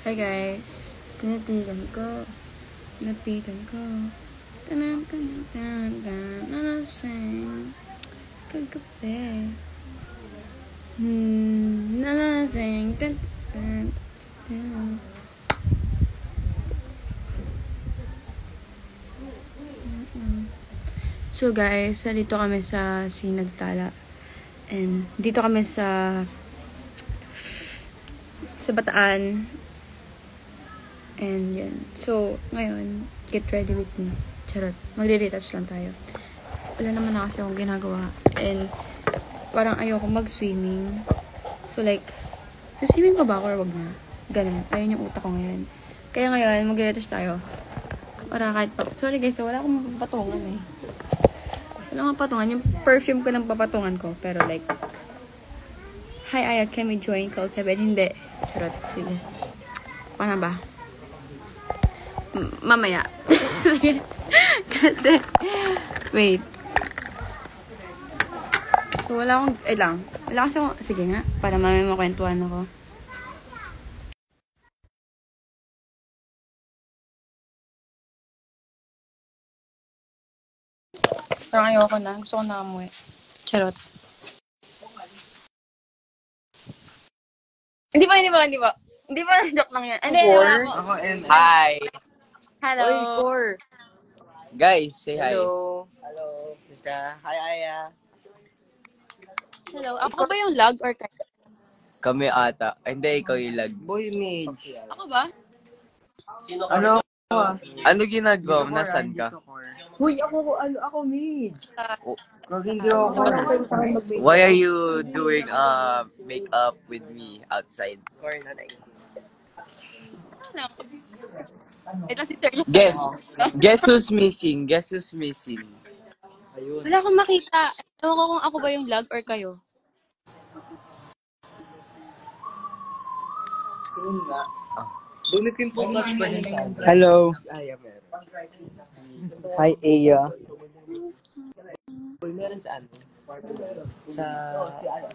Hi guys, tinipigan ko. Napitan ko. Tanam ka na nalasing. Kagabi. Nalasing. So guys, dito kami sa Sinagtala. And dito kami sa Bataan. And yun. So, ngayon, get ready with me. Charot. Magre-retouch lang tayo. Wala naman na kasi akong ginagawa. And, parang ayoko mag-swimming. So, like, swimming pa ba ako or wag na? Ganun. Ayun yung utak ko ngayon. Kaya ngayon, magre-retouch tayo. Para kahit pa... Sorry guys, wala akong papatungan eh. Wala akong patungan. Yung perfume ko lang papatungan ko. Pero like, hi Aya, can we join Call 7? Hindi. Charot. Sige. Paano ba? Mamaya. Kasi, wait. So, wala akong, lang. Wala kasi akong, sige nga, para mamaya makwentuhan ako. Parang ayoko na. Gusto ko na amoy. Charot. Hindi ba? Hindi ba? Joke lang yan. Hindi, wala ako. Hi! Hello. Oy, Core! Guys, say Hello! Hello! Basta, hi, Aya! Hello. Ako ba yung lag or kayo? hi! Kami ata. Ay, hindi, ikaw yung lag. Boy, Midge! Ako ba? Ano? Ano ginagawa mo? Nasaan ka? Huy, ako, Midge! Oh. Hindi ako. Why are you doing makeup with me outside? Core na tayo. Ano? Ito si Sir. Guess who's missing? Guess who's missing? Wala akong makita. Ewan ko kung ako ba yung lag or kayo. Boy, may pimple touch pa rin sa akin. Hello. Aya, meron. Hi, Aya. Boy, meron sa ano? Sa...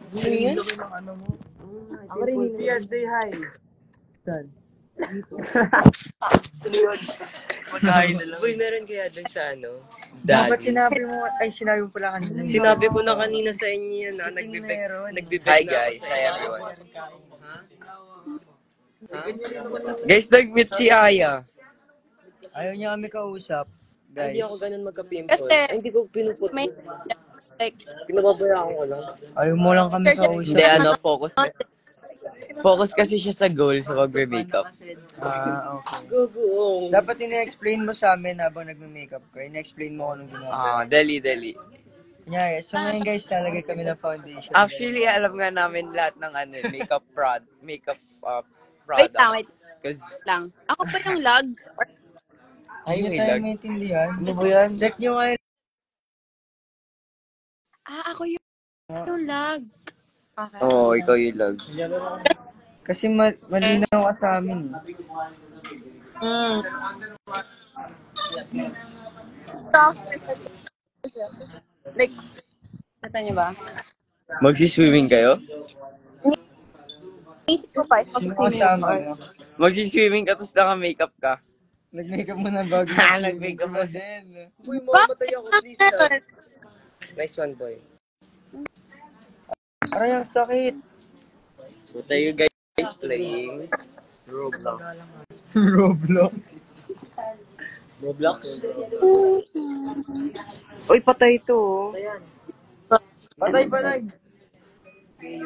Ano yun? Ako rin yun. Say hi. Saan? Ano yun? Magkain na lang. Boy, meron kaya dun sa ano? Dapat sinabi mo pala kanina. Sinabi ko na kanina sa inyo yan, ha? Nagbibig Hi na guys, ako sa hi inyo. everyone. Ha? Guys, nag-meet si Aya. Ayaw niya kami kausap, guys. Hindi ako ganun magka-pimple. Kasi, Ay, hindi ko pinupot. may, like, Pinababayaan ko lang. Ayaw mo lang kami kausap. Hindi, focus. Focus kasi siya sa goal sa magbe-makeup. Okay. Guguong. Dapat ina-explain mo sa amin habang nagme-makeup ka. Ina-explain mo kung anong ginagawa. Dali. Kunyari, so ngayon guys, lalagay kami ng foundation. Actually, alam nga namin lahat ng makeup wait products. lang, wait Kasi, lang. Ako ba yung lag? Or, Ay, hindi tayo maintindihan. ano ba yan? Check nyo nga yun. ako yung lag. Okay. Oo, ikaw yung lag. Kasi malinaw ka sa amin. Like, ito niyo ba? Magsiswimming kayo? Isip ko pa, Sino kasama mo? Magsiswimming ka tapos naka-makeup ka? Nag-makeup mo na bago Nag-makeup mo din. Uy, mamamatay ako, please. Nice one, boy. Aray, ang sakit. What are you guys playing? Roblox. Roblox? Uy, patay to. Patay. I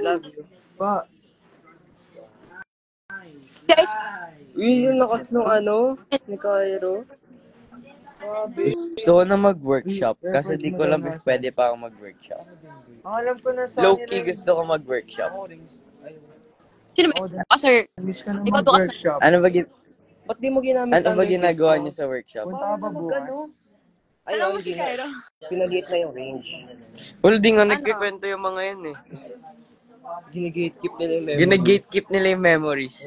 love you. Pa. guys, Uy, yung lakas ng ni Cairo. Gusto ko na mag-workshop kasi di ko alam if pwede pa ako mag-workshop. Ang alam ko na sa Low-key gusto ko mag-workshop. sino ba? Sir, Miss ka na ikaw to kasi. mag-workshop. Ba't di mo ginamit Ano ba ginagawa niyo sa workshop? Punta ka ba bukas? Ay, hindi na. Pinaliit na yung range. Well, di nga nagkikwento yung mga yun eh. Gine-gatekeep nila yung memories. Gina-gatekeep nila yung memories.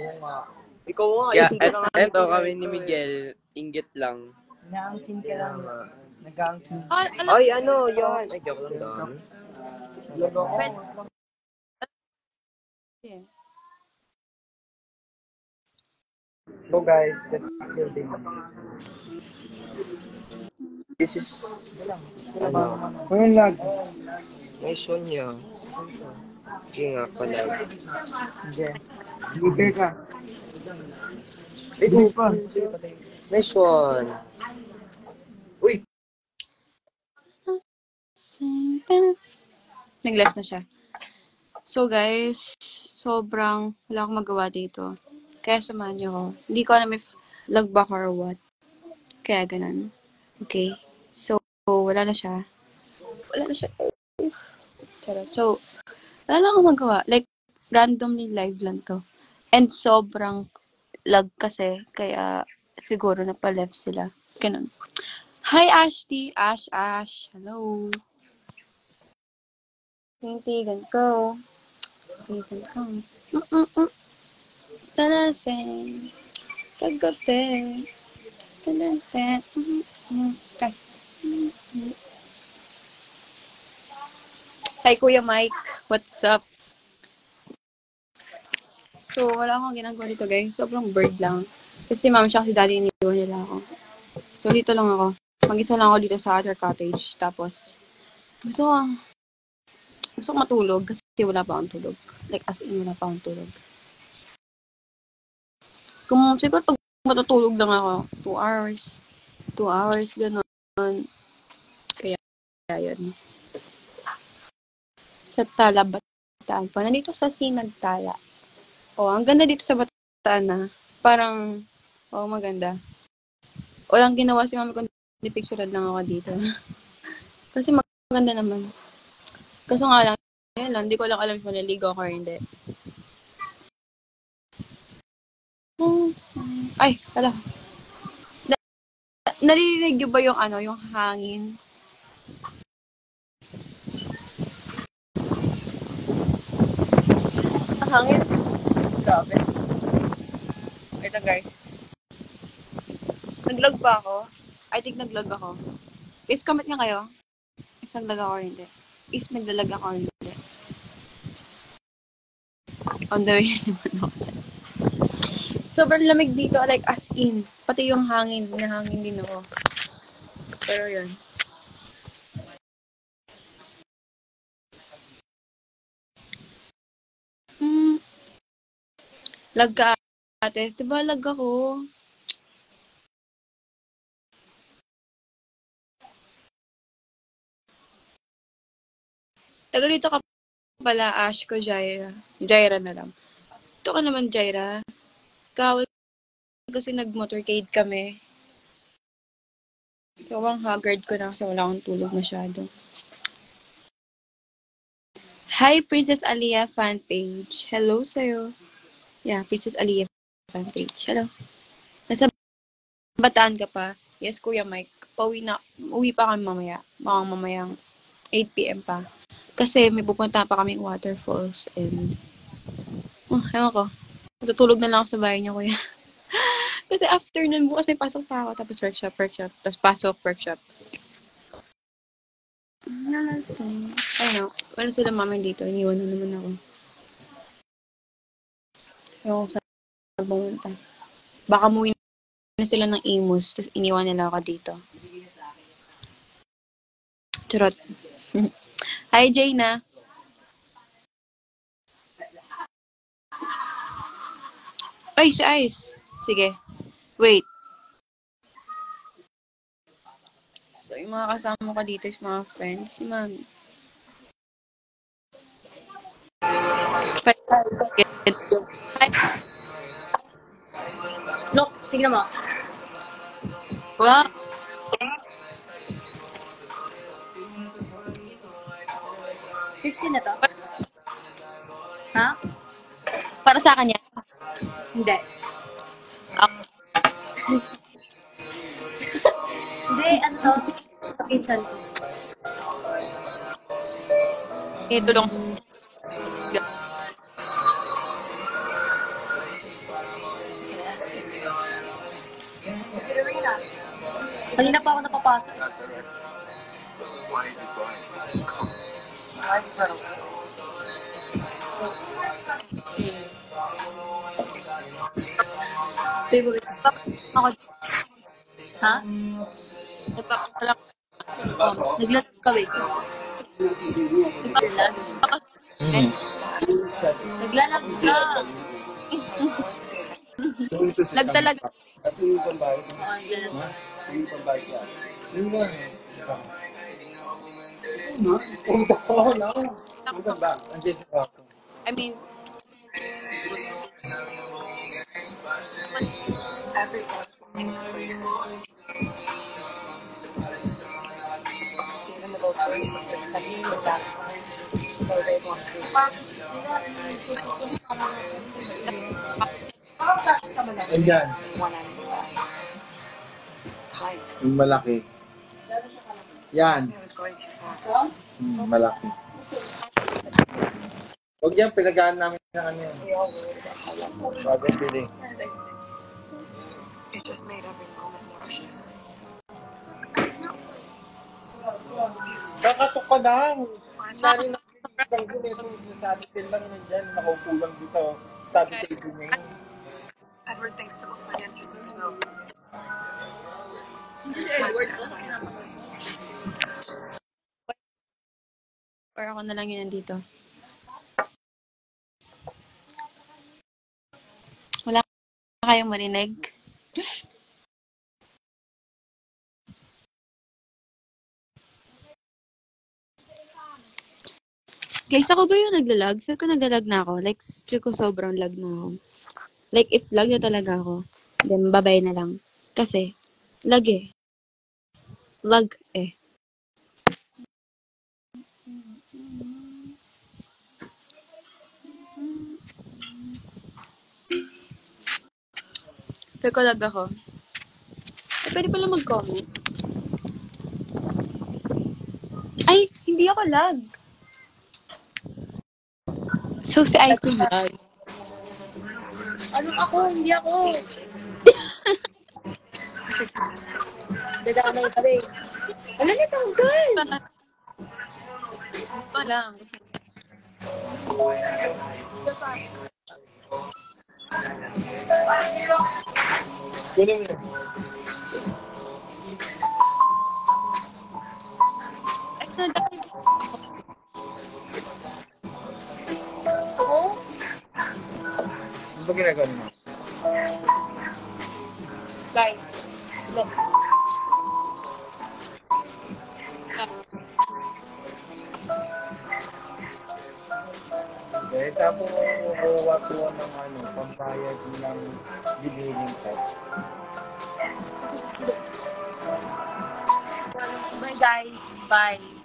Ikaw nga, Kaya, hindi na nga eto nito kami ito ni Miguel, inggit lang. Naangkin ka lang. Nag-aangkin. Ay, yan. Ay, joke lang doon. Yeah. So guys, let's building. This is ano? Yung lag. May Sonya. Sige nga pala. Hindi. Libre ka. Bilis pa. Nice one. Uy! Nag-left na siya. So guys, sobrang wala akong magawa dito. Kaya samahan niyo ako. Hindi ko alam if lag ba or what. Kaya ganun. Okay. So, wala na siya. Wala na siya. Charot. So, wala lang akong magawa. Like, randomly live lang to. And sobrang lag kasi. Kaya, siguro napa-left sila. Ganun. Hi, Ashley. Ash. Hello. Tintigan ko. Tintigan ko. Talaseng. Kagabi. Talante. Okay. Hi, Kuya Mike. What's up? So, wala akong ginagawa dito, guys. Sobrang bird lang. Kasi mami siya kasi daddy iniwan nila ako. So, dito lang ako. Mag-isa lang ako dito sa other cottage. Tapos, gusto ko matulog kasi wala pa akong tulog. Like, as in, wala pa akong tulog. Kung siguro pag matutulog lang ako, 2 hours. 2 hours, gano'n. Kaya, yun. Sa Tala, Bataan pa. Nandito sa Sinagtala. Ang ganda dito sa Bataan na. Parang, maganda. Walang ginawa si mami kundi picturean lang ako dito. Kasi maganda naman. Kaso nga lang, yun lang, hindi ko lang alam kung naligo ako or hindi. Ay, hala. Naririnig niyo ba yung yung hangin? Ang hangin? Grabe. Ito guys. Naglag ba ako? I think naglag ako. Please comment nga kayo. If naglag ako or hindi. If naglalag ako or hindi. On the way naman ako. Sobrang lamig dito, like as in. Pati yung hangin, nahangin din ako. Pero yun. Lag ka ate. Diba lag ako? Taga dito ka pala, Ash ko, Jaira. Jaira na lang. Ito ka naman, Jaira. Kawal kasi nag-motorcade kami. So, ang haggard ko na kasi wala akong tulog masyado. Hi, Princess Aliyah fan page. Hello sa'yo. Yeah, Princess Aliyah fan page. Hello. Nasa Bataan ka pa? Yes, Kuya Mike. Uwi pa kami mamaya. Baka mamayang 8 p.m. pa. Kasi may pupunta pa kaming waterfalls and ewan ko. Matutulog na lang ako sa bahay niya, Kuya. Kasi after nun, bukas may pasok pa ako. Tapos workshop. Tapos pasok, workshop. Ayun, wala sila mami dito. Iniwan na naman ako. Ewan ko saan pumunta. Baka muwi na sila ng Imus. Tapos iniwan nila ako dito. Charot. Hi, Jaina. Ay, si Ice. Sige. Wait. So, yung mga kasama ko dito is mga friends. Si Mami. Look, tignan mo. Wow. $15 na to? Ha? Para sa kanya. Hindi. Hindi, ano to? Sa kitchen ko. Itulong. Kanina pa ako napapasok. Favorite. Ako, ha? Nagpapasalam. Naglalag ka, wait. Naglalag? Naglalag ka. Lag talaga. Oo, naglalag. I mean, Ayan. Yung malaki. Yan. Malaki. Huwag yan, pinagaan namin ng ano yan. Bagong bili. Kakatok ka lang. Nari na lang din ito. Sa atin lang nandyan. Nakaupo lang dito sa study table niya yun. or ako na lang yun nandito. Wala kayong marinig? Guys, ako ba yung naglalag? Feel ko naglalag na ako. Like, feel ko sobrang lag na ako. Like, if lag na talaga ako, then babay na lang. Kasi, lag eh. Lag eh. Feel ko lag ako. Eh, pwede pala mag-comment. Ay, hindi ako lag. So, si Ice yung lag. Anong ako? Hindi ako. Dadamay ka, babe. Wala na tanggal. Ito lang. Kunin mo yan. Ay, dahil Ako? Ano ba ginagawa mo? Guys. Look. Eh, tapos kukuha ko ng ano, pambayad ng billing tax. Bye, guys. Bye.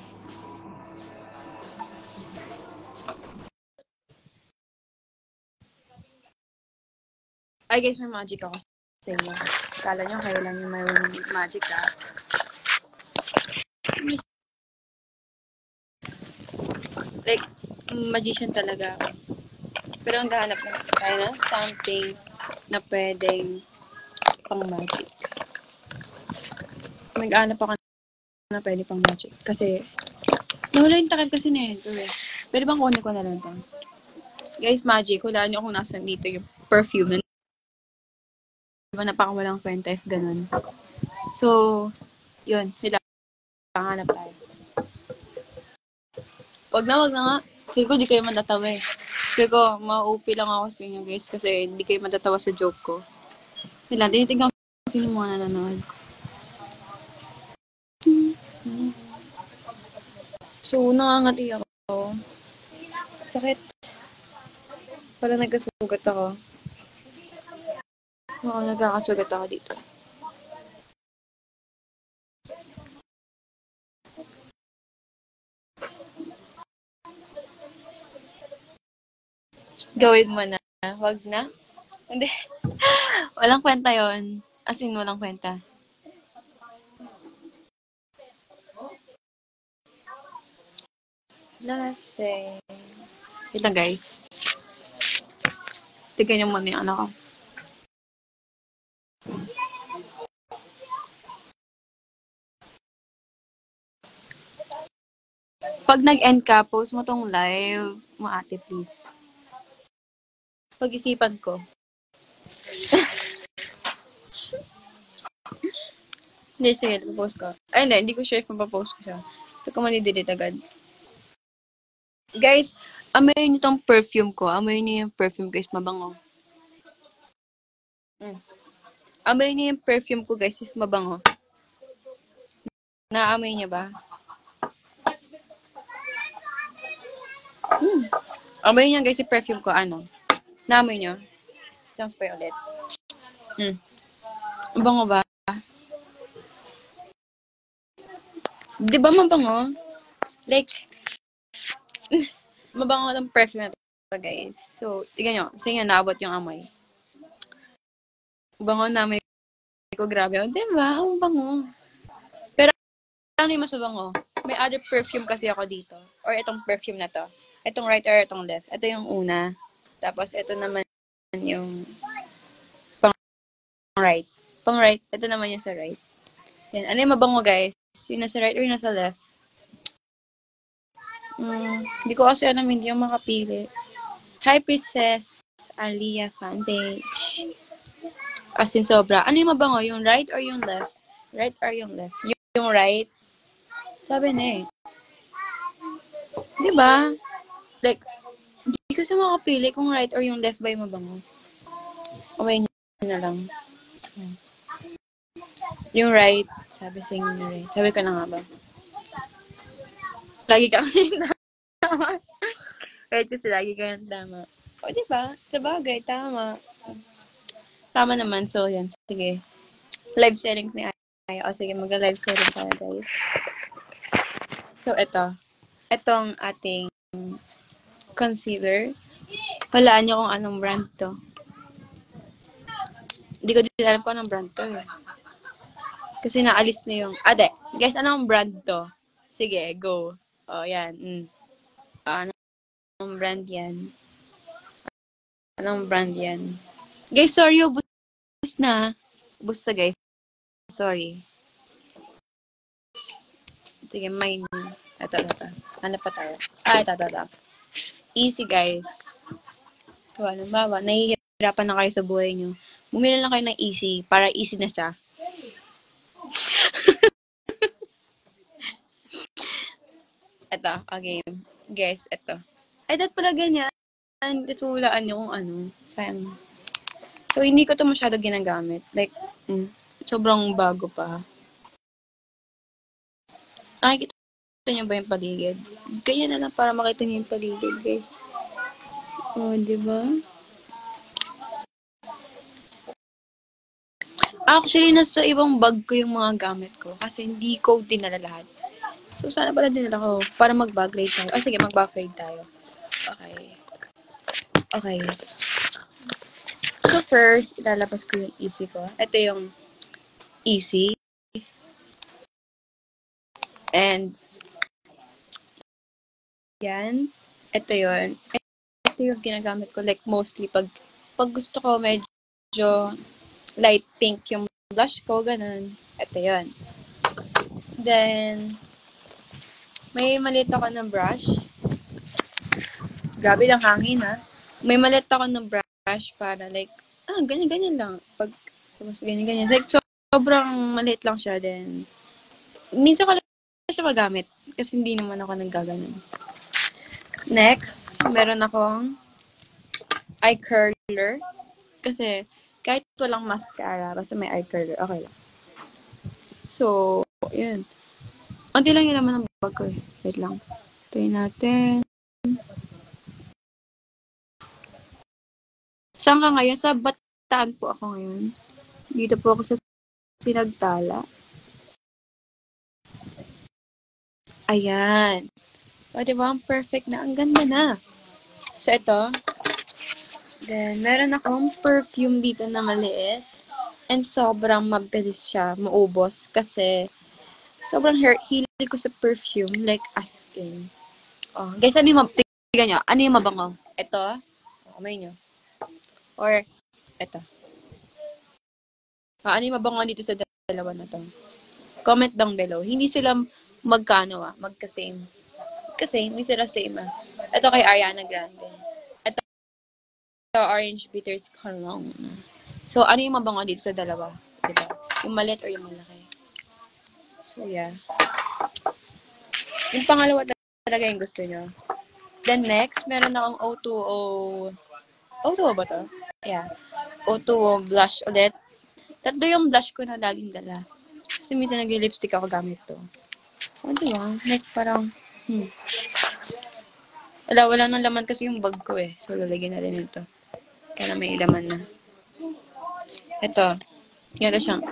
Ay guys, may magic ako sa inyo. Kala nyo kayo lang yung may magic ah. Like, magician talaga ako. Pero ang gahanap na tayo ng something na pwedeng pang magic. Nag-aanap ako na pwede pang magic. Kasi, nawala yung takip kasi na ito eh. Pwede bang kunin ko na lang ito? Guys, magic. Hulaan nyo kung nasan dito yung perfume. Diba napakawalang kwenta if ganun. So, yun. Hanap tayo. Wag na nga. Feel ko di kayo matatawa eh. Feel ko, ma-OP lang ako sa inyo guys kasi di kayo matatawa sa joke ko. Wala, tinitignan ko sino mga nanonood. So, nangangati ako. Sakit. Parang nagkasugat ako. Oo, nagkakasugat ako dito. Gawin mo na. Wag na. Hindi. Walang kwenta yon. As in, walang kwenta. Lasing. Wait lang, guys. Tignan niyo muna yung anak ko. Pag nag-end ka, post mo tong live mo ate, please. Pag-isipan ko. Hindi, sige, post ko. Ay, hindi ko sure if mapapost ko siya. Ito ko mani-delete agad. Guys, amoy niyo tong perfume ko. Amoy niyo yung perfume, guys. Mabango. Amoy niyo yung perfume ko, guys. Is mabango. Naamoy niya ba? Amoy niya, guys, yung perfume ko. Ano? Naamoy niyo? Isang spray ulit. Mabango ba? Di ba mabango? Like, mabango ng perfume na to, guys. So, tignan nyo. Sa inyo, naabot yung amoy. Bango na amoy ko. Grabe. Di ba? Ang bango. Pero, ano yung mas mabango? May other perfume kasi ako dito. Or itong perfume na to. Itong right or itong left. Ito yung una. Tapos, ito naman yung pang-right. Pang-right. Ito naman yung sa right. Yan. Ano yung mabango, guys? Yung nasa right or yung nasa left? Hindi ko kasi alam, hindi yung makapili. Hi, Princess Alia Fantage. As in, sobra. Ano yung mabango? Yung right or yung left? Right or yung left? Yung right? Sabi na eh. Diba? Like, hindi kasi makapili kung right or yung left ba yung mabango. Umay na lang. Yung right, sabi sa inyo na rin. Sabi ko na nga ba? Lagi ka ng tama. Kahit kasi lagi ka ng tama. O, diba? Sabagay, tama. Tama naman. So, yan. Sige. Live settings ni Ay. O, sige. Mag-live setting tayo, guys. So, ito. Itong ating concealer. Walaan niyo kung anong brand to. Hindi ko din alam kung anong brand to eh. Kasi naalis na yung... Ade, guys, anong brand to? Sige, go. O, yan. Anong brand yan? Anong brand yan? Guys, sorry, ubus na. Ubus na, guys. Sorry. Sige, mine. Ito. Ano pa tayo? Ito. Easy, guys. So, ano ba? Nahihirapan na kayo sa buhay nyo. Bumili lang kayo ng easy para easy na siya. Ito, okay. Guys, ito. Ay, dapat pala ganyan. Isulaan nyo kung ano. Sayang. So, hindi ko to masyado ginagamit. Like, sobrang bago pa. Nakikita nyo ba yung paligid? Ganyan na lang para makita nyo yung paligid, guys. O, diba? Actually, nasa ibang bag ko yung mga gamit ko. Kasi hindi ko dinala lahat. So, sana pala dinala ko para mag-bag raid tayo. Sige, mag-bag raid tayo. Okay. So, first, ilalabas ko yung easy ko. Ito yung easy. And, yan. Ito yun. Ito yung ginagamit ko. Like, mostly, pag gusto ko medyo light pink yung blush ko, ganun. Ito yun. Then, may maliit ako ng brush. Grabe lang hangin, ha? May maliit ako ng brush para like, ganyan lang. Pag, mas ganyan. Like, sobrang maliit lang siya. Then, minsan ko lang siya magamit. Kasi hindi naman ako nagkaganon. Next, meron akong eye curler. Kasi, kahit walang mascara, basta may eye curler, okay lang. So, yun. Unti lang yun naman ang bag ko eh. Wait lang. Tayo natin. Saan ka ngayon? Sa Bataan po ako ngayon. Dito po ako sa Sinagtala. Ayan. O, diba? Ang perfect na. Ang ganda na. So, ito. Then, meron akong perfume dito na maliit. And sobrang mabilis siya maubos. Kasi, sobrang hilig ko sa perfume. Like, asking. Oh, guys, ano yung tignan nyo? Ano yung mabango? Ito. Kamay nyo. Or, ito. Ano yung mabango dito sa dalawa na to? Comment down below. Hindi sila magka-same. Kasi, hindi sila same Ito kay Ariana Grande. Ito, Orange Bitters Cologne. So, ano yung mabango dito sa dalawa? Yung maliit or yung malaki. So, yeah. Yung pangalawa talaga yung gusto nyo. Then next, meron akong O2O. O2O ba to? Yeah. O2O blush ulit. Tatlo yung blush ko na laging dala. Kasi minsan nag-lipstick ako gamit to. O, diba? Like, parang, wala nang laman kasi yung bag ko eh. So, lalagyan na din ito. Para may laman na. Ito. Ganito siyang.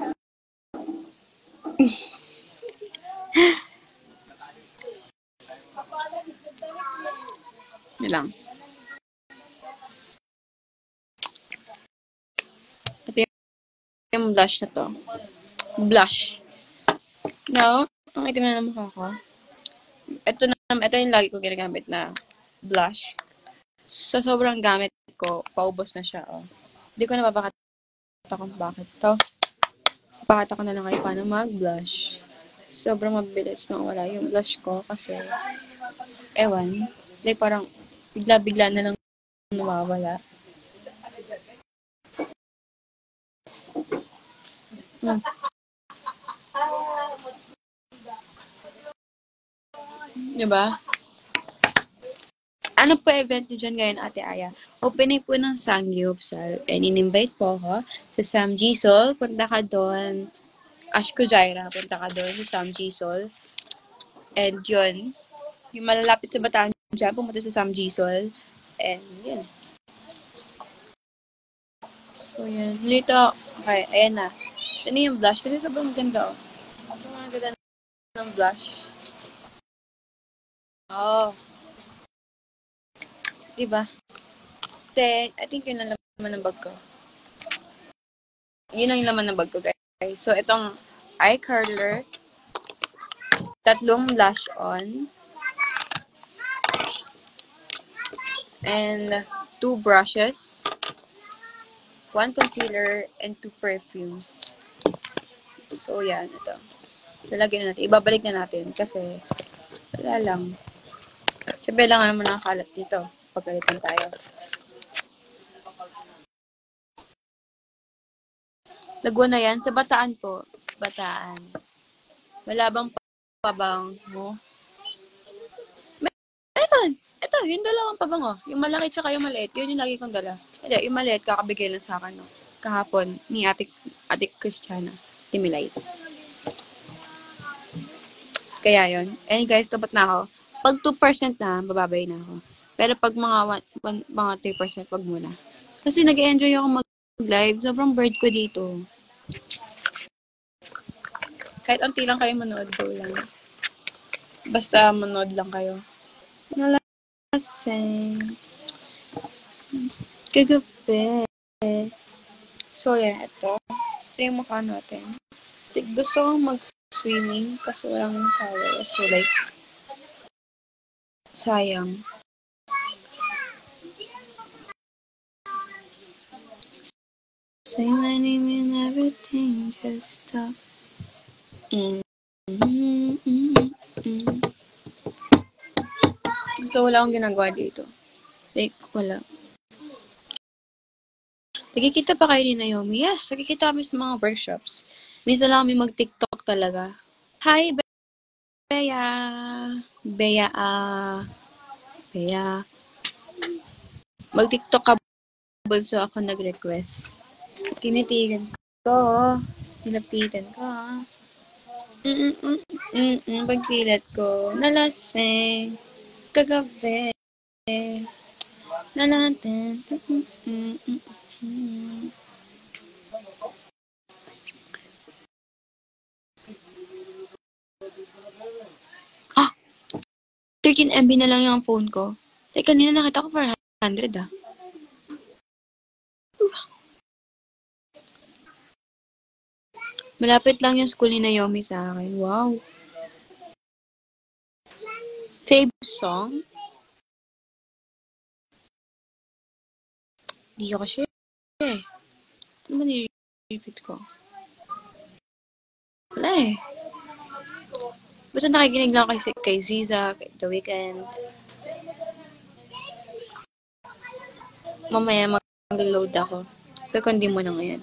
Yun lang. Ito yung blush na to. Blush. Now, ang itim na ng mukha ko. Ito yung lagi ko ginagamit na blush. So, sobrang gamit ko, paubos na siya, oh. Hindi ko napapakita kung bakit to. Papakita ko na lang kayo paano mag-blush. Sobrang mabilis mawala yung blush ko kasi, ewan, like parang bigla-bigla na lang nawawala. Diba? Ano po event nyo dyan ngayon, Ate Aya? Opening po ng Sangyupsal. And in-invite po ako sa Sam Gisol. Punta ka doon. Ashko Jaira, punta ka doon sa Sam Gisol. And yun, yung malalapit sa Bataan dyan, pumunta sa Sam Gisol. And yun. So yun. Dito, okay, ayan na. Ito na yung blush kasi sobrang ganda, oh. Sobrang ganda ng blush. Oh. Diba? Then, I think yun ang laman ng bag ko. Yun ang laman ng bag ko, guys. So, itong eye curler, 3 blush on, and 2 brushes, 1 concealer, and 2 perfumes. So, yan. Ito. Lalagyan na natin. Ibabalik na natin kasi wala lang. Siyempre, lang naman nakakalat dito. Pagkalitan tayo. Lagwa na yan. Sa Bataan po. Bataan. Wala bang pabango? Meron. Ito, yung dalawang pabango. Yung malaki tsaka yung maliit. Yun yung lagi kong dala. Hindi, yung maliit, kakabigay lang sa akin. No? Kahapon, ni Ate Christiana. Timilay. Kaya yun. And guys, tapat na ako. Pag 2% na, bababay na ako. Pero pag mga 3%, wag muna. Kasi nag-enjoy ako mag-live. Sobrang bird ko dito. Kahit unti lang kayo manood, go lang. Basta manood lang kayo. Nalasing. Kagabi. So, yan. Ito yung mukha natin. Gusto kong mag-swimming kasi walang towel. So, like, sayang. Say my name and everything just stop. So, wala akong ginagawa dito. Like, wala. Nagkikita pa kayo ni Naomi? Yes, nagkikita kami sa mga workshops. Minsan lang kami mag-TikTok talaga. Hi, Bea! Bea. Mag-TikTok ka, bunso ako nag-request. Tinitigan ko. Nilapitan ko. Pagpilat ko. Nalasing. Kagabi. Na natin. Ah! 13 MB na lang yung phone ko. Like, kanina nakita ko 400 ah. Malapit lang yung school ni Naomi sa akin. Wow. Favorite song? Hindi ko kasi eh. Ano ba ni-repeat ko? Wala eh. Basta nakikinig lang kay Ziza, kay The Weeknd. Mamaya mag-load ako. Pero kung di mo na ngayon.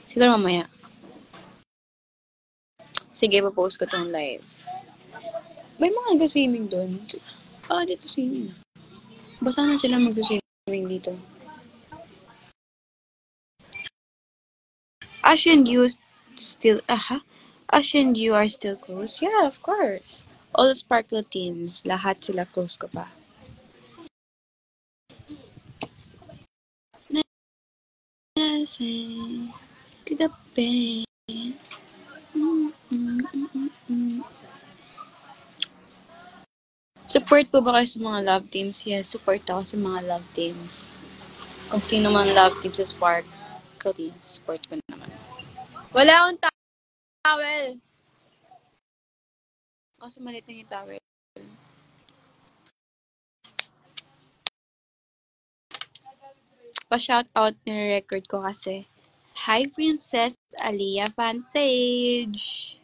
Siguro mamaya. Sige, papost ko tong live. May mga nag-swimming doon. Dito swimming. Basta na sila mag-swimming dito. Ash and you still, Ash and you are still close? Yeah, of course. All Sparkle teens, lahat sila close ko pa. Nasa'y kagabi. Support po ba kayo sa mga love teams? Yes, support ako sa mga love teams. Kung sino man love teams sa Sparkle teams, support ko naman. Wala akong towel! Kasi malit na yung towel. Pa-shoutout na record ko kasi. Hi, Princess Aliyah fan page!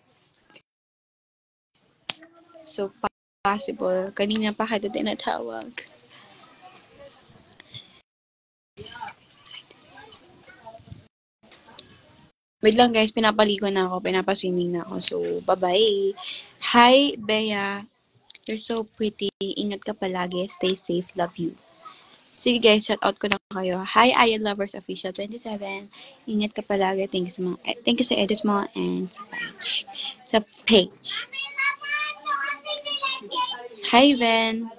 So, possible. Kanina pa kita tinatawag. Wait lang guys, pinapaligo na ako, pinapaswimming na ako. So, bye-bye. Hi, Bea. You're so pretty. Ingat ka palagi. Stay safe. Love you. Sige guys, shoutout ko na kayo. Hi, Aya Lovers Official 27. Ingat ka palagi. Thank you sa edits mo and sa page. Hi, Ven.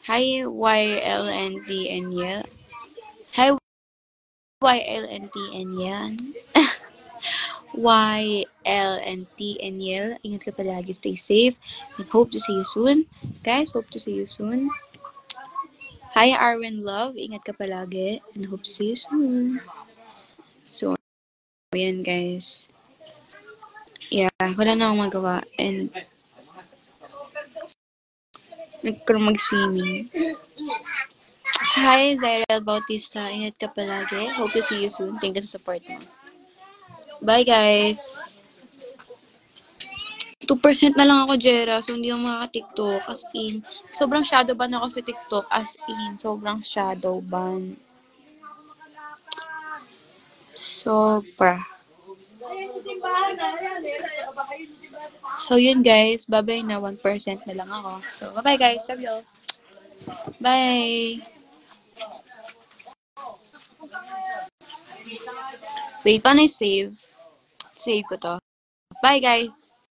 Hi, YLNT and Yel. Hi, YLNT and Yan. YLNT and Yel. Ingat ka palagi. Stay safe. And hope to see you soon. Guys, hope to see you soon. Hi, Arwen Love. Ingat ka palagi. And hope to see you soon. So, yan guys. Yeah, wala na akong magawa. And, nagkaroon mag-swimming. Hi, Zyrel Bautista. Ingat ka palagi. Hope to see you soon. Thank you sa support mo. Bye, guys. 2% na lang ako, Jera. So, hindi ako makaka-TikTok. As in, sobrang shadow ban ako sa TikTok. As in, sobrang shadow ban. Sobra. So, yun, guys. Bye-bye na. 1% na lang ako. So, bye-bye, guys. Love you all. Bye. Wait, paano i-save? Save ko to. Bye, guys.